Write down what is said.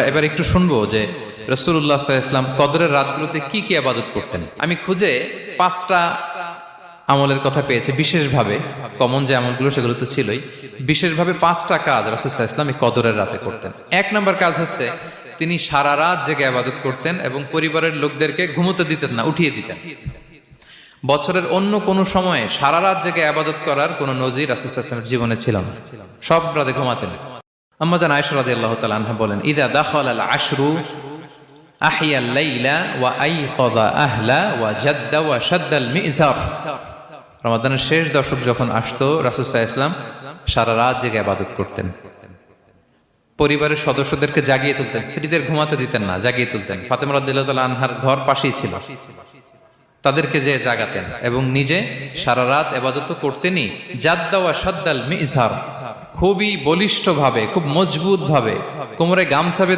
এবার একটু শুনবো যে রাসূলুল্লাহ সাল্লাল্লাহু আলাইহি ওয়াসাল্লাম কদরের রাতগুলোতে কি কি ইবাদত করতেন। আমি খুঁজে 5টা আমলের কথা পেয়েছি বিশেষভাবে, কমন যে আমলগুলো সেগুলো তো ছিলই, বিশেষভাবে 5টা কাজ রাসূল সাল্লাল্লাহু আলাইহি ওয়াসাল্লাম এই কদরের রাতে করতেন। 1 নম্বর কাজ হচ্ছে তিনি সারা রাত জেগে ইবাদত করতেন এবং পরিবারের লোকদেরকে ঘুমোতে দিতেন না, উঠিয়ে দিতেন। বছরের অন্য কোনো সময়ে সারা রাত জেগে ইবাদত করার কোনো নজির রাসূল সাল্লাল্লাহু আলাইহি ওয়াসাল্লামের জীবনে ছিল না। সব রাতে ঘুমাতেন। আম্মা জান আয়েশা রাদিয়াল্লাহু তাআলা আনহা বলেন, ইযা দাখালাল আশরু আহিয়াল লাইলা ওয়া আইকাযা আহলা ওয়া জাদ্দা ওয়া শাদ্দাল মিজার। রমাদানের শেষ দশক যখন আসতো রাসূল সাল্লাল্লাহু আলাইহি ওয়াসাল্লাম সারা রাত জেগে ইবাদত করতেন। পরিবারের সদস্যদেরকে জাগিয়ে তুলতেন, স্ত্রীদের ঘুমাতে দিতেন না, জাগিয়ে তুলতেন। ফাতেমা রাদিয়াল্লাহু তাআলা আনহার ঘর পাশেই ছিল, তাদেরকে যে জাগাতেন এবং নিজে সারা রাত ইবাদত করতেনই। জাদ্দা ওয়া শাদ্দাল মিজার, খুবই বলিষ্ঠ ভাবে, খুব মজবুত ভাবে কোমরে গামছা